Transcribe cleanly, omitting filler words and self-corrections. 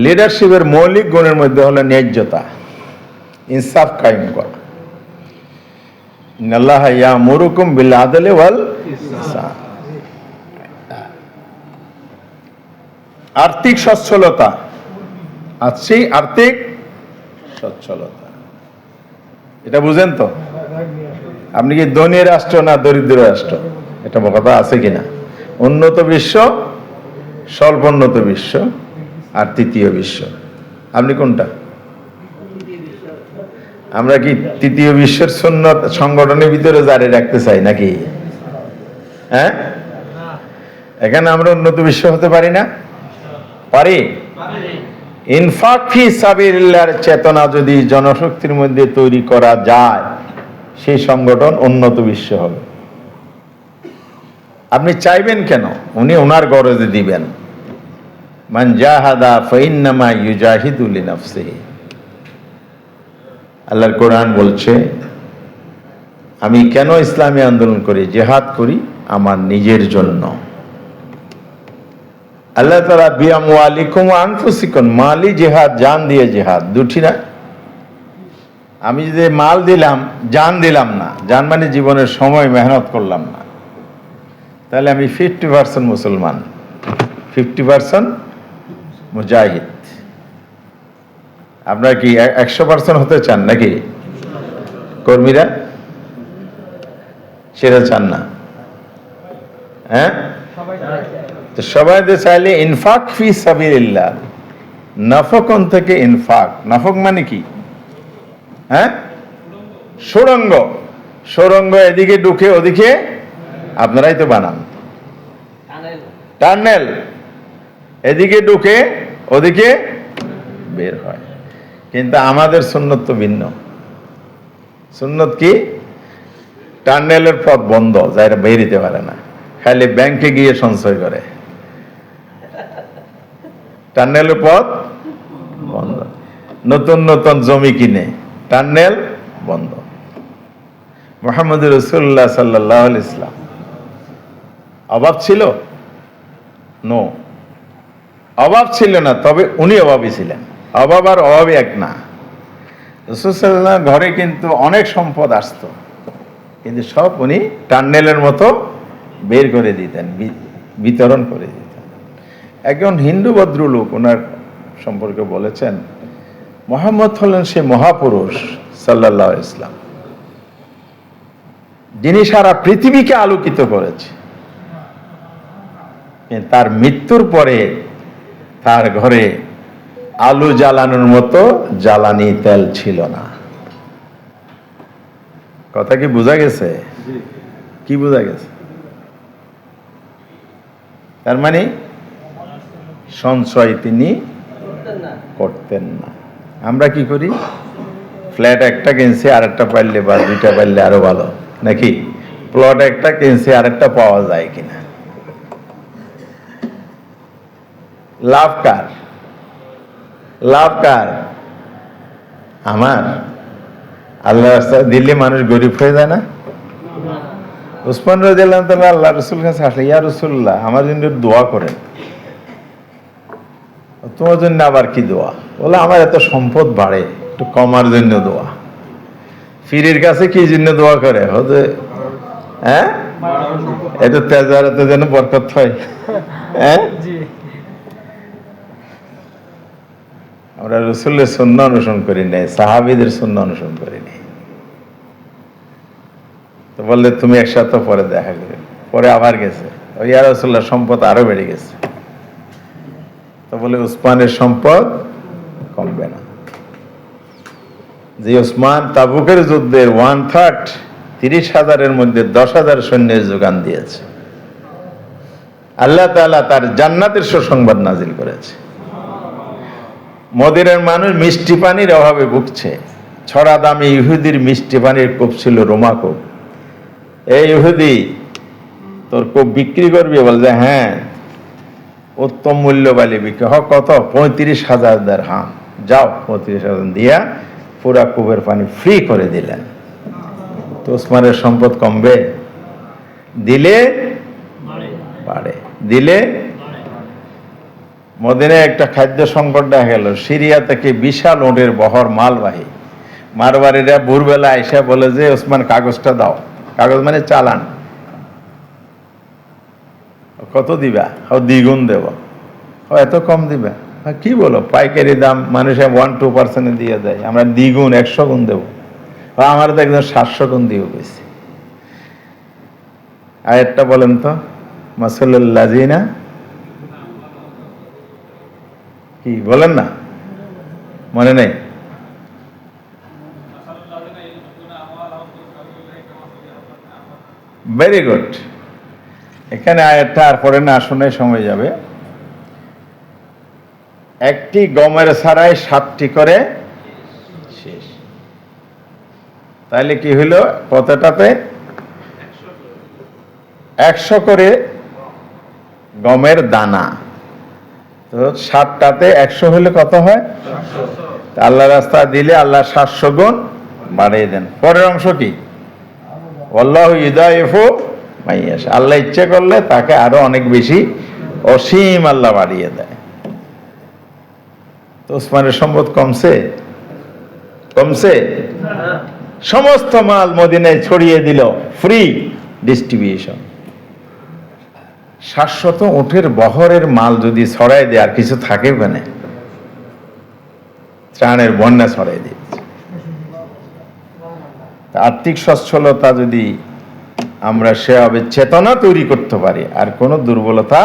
লিডারশিপের মৌলিক গুণের মধ্যে হলো ন্যায্যতা, ইনসাফ কায়েম করা। ইন্নাল্লাহা ইয়ামুরুকুম বিল আদলি ওয়াল ইহসান। আর্থিক সচ্ছলতা, আছি আর্থিক সচ্ছলতা, এটা বুঝেন তো? আপনি কি ধনী রাষ্ট্র না দরিদ্র রাষ্ট্র, এটা কথা আছে কিনা? উন্নত বিশ্ব, স্বল্পোন্নত বিশ্ব আর তৃতীয় বিশ্ব, আপনি কোনটা? আমরা কি তৃতীয় বিশ্বের সুন্নত সংগঠনের ভিতরে জারি রাখতে চাই নাকি? হ্যাঁ, এখানে আমরা উন্নত বিশ্ব হতে পারি না? পারি। ইনফাক ফি সাবিলিল্লাহর চেতনা যদি জনশক্তির মধ্যে তৈরি করা যায়, সেই সংগঠন উন্নত বিশ্ব হবে। আপনি চাইবেন কেন? উনি ওনার গরজে দিবেন। মান জাহাদা ফাইন্নামা ইউজাহিদু লিনাফসিহি। আল্লাহর কোরআন বলছে, আমি কেন ইসলামী আন্দোলন করি, জিহাদ করি? আমার নিজের জন্য। আল্লাহ তাআলা বিআমওয়ালিকুম ওয়া আনফুসিকুম, মালি জিহাদ, জান দিয়ে জিহাদ, দুটি না? আমি যদি মাল দিলাম, জান দিলাম না, জান মানে জীবনের সময় মেহনত করলাম না, তাহলে আমি 50% মুসলমান, 50% মুজাহিদ। আপনারা কি 100% হতে চান নাকি কর্মীরা? সেটা চান না? হ্যাঁ, তো সবাই চাইলে ইনফাক ফি সাবিলিল্লাহ, নাফকন থেকে ইনফাক। নাফক মানে কি? হ্যাঁ, সুড়ঙ্গ। সুড়ঙ্গ এদিকে ঢুকে ওদিকে, আপনারাই তো বানান টানেল, এদিকে ঢুকে ওদিকে বের হয়। কিন্তু আমাদের সুন্নত তো ভিন্ন। সুন্নত কি? টানেলের পথ বন্ধ, যারা বেরিতে পারে না, খালি ব্যাংকে গিয়ে সঞ্চয় করে। টানেলের পথ বন্ধ, নতুন নতুন জমি কিনে, টানেল বন্ধ। মুহাম্মদ রাসূলুল্লাহ সাল্লাল্লাহু আলাইহি ওয়াসাল্লাম অভাব ছিল? নো, অভাব ছিল না, তবে উনি অভাবী ছিলেন। অভাব আর অভাবী এক না। রাসূল সাল্লাল্লাহু আলাইহি ঘরে কিন্তু অনেক সম্পদ আসতো, কিন্তু সব উনি টানেলের মতো বের করে দিতেন, বিতরণ করে দিতেন। একজন হিন্দু ভদ্রলোক ওনার সম্পর্কে বলেছেন, মুহাম্মদ হলেন সে মহাপুরুষ সাল্লাল্লাহু আলাইহি ওয়াসাল্লাম, যিনি সারা পৃথিবীকে আলোকিত করেছে। তার মৃত্যুর পরে তার ঘরে আলো জ্বালানোর মতো জ্বালানি তেল ছিল না। কথা কি বোঝা গেছে? কি বোঝা গেছে? তার মানে সঞ্চয় তিনি করতেন না। আমরা কি করি? ফ্ল্যাট একটা কিনছি, আর একটা পাইলে বা দুইটা পাইলে আরো ভালো, নাকি? প্লট একটা কিনছি, আর একটা পাওয়া যায় কিনা। লাভ কার? লাভ কার? আমার। আল্লাহ রাস্তায় দিল্লি মানুষ গরিব হয়ে যায় না? উসমান রাদিয়াল্লাহু তাআলা আল্লাহ রাসূলের কাছে আসলে, ইয়া রাসূলুল্লাহ, আমার জন্য দোয়া করেন। তোমার জন্য আবার কি দোয়া? বলে, আমার এত সম্পদ বাড়ে, একটু কমার জন্য দোয়া। পীরের কাছে কি জন্য দোয়া করে? হতে হ্যাঁ, এত তেজারাতে যেন বরকত হয়। হ্যাঁ, আমরা রাসূলের সুন্নাহ অনুসরণ করি নাই, সাহাবীদের সুন্নাহ অনুসরণ করি নাই। তো বললে, তুমি এক সপ্তাহ পরে দেখা করে, পরে আবার গেছে, ওই ইয়া রাসূলুল্লাহ সম্পদ আরো বেড়ে গেছে। তো বলে, উসমানের সম্পদ কমবে না। যে উসমান তাবুকের যুদ্ধের 1/3, 30,000-এর মধ্যে 10,000 সৈন্যের যোগান দিয়েছে। আল্লাহ তাআলা তার জান্নাতের সুসংবাদ নাজিল করেছে। মদিনার মানুষ মিষ্টি পানির অভাবে ভুগছে। ছড়া দামি ইহুদির মিষ্টি পানির কূপ ছিল রোমা কূপ। এই ইহুদি, তোর কূপ বিক্রি করবি? বলছে, হ্যাঁ, উত্তম মূল্য বালি বিক্রি। কত? 35,000 দিরহাম। যাও, 35,000 দিয়া পুরা কূপের পানি ফ্রি করে দিলেন। তো উসমানের সম্পদ কমবে? দিলে বাড়ে, দিলে মদিনায় একটা খাদ্য সংকট দেখা গেল, সিরিয়া থেকে বিশাল ওটের বহর মালবাহী মারবাড়িরা ভোরবেলা আইসা বলে যে ওসমান কাগজটা দাও। কাগজ মানে চালান। কত দিবা? দ্বিগুণ দেব। এত কম দিবা? কি বলো, পাইকারি দাম মানুষে 1-2% দিয়ে দেয়, আমরা দ্বিগুণ 100 গুণ দেবো। আমার তো একদম 700 গুণ দিয়ে গেছি। আয়াতটা বলেন তো, মাসাল্লাযিনা, কি বলেন না, মনে নেই? Very good. এখানে আয়াতটা আর পরে না শুনে সময় যাবে। একটি গমের ছাড়াই 7টি করে শেষ। তাহলে কি হইল? কতটাতে? 100 করে গমের দানা। তো 7টাতে 100 হলে কত হয়? আল্লাহ রাস্তা দিলে আল্লাহ 700 গুণ বাড়িয়ে দেন। পরের অংশ কি? আল্লাহু ইউদাইফু মাইয়াশা, আল্লাহ ইচ্ছে করলে তাকে আরো অনেক বেশি অসীম আল্লাহ বাড়িয়ে দেয়। তো ওসমানের সম্পদ কমছে? কমছে? সমস্ত মাল মদিনায় ছড়িয়ে দিল, ফ্রি ডিস্ট্রিবিউশন। 700 উটের বহরের মাল যদি ছড়াই দেয়, আর কিছু থাকে ওখানে? ত্রাণের বন্যা ছড়াই দিয়েছে। আর্থিক সচ্ছলতা যদি আমরা সেভাবে চেতনা তৈরি করতে পারি, আর কোনো দুর্বলতা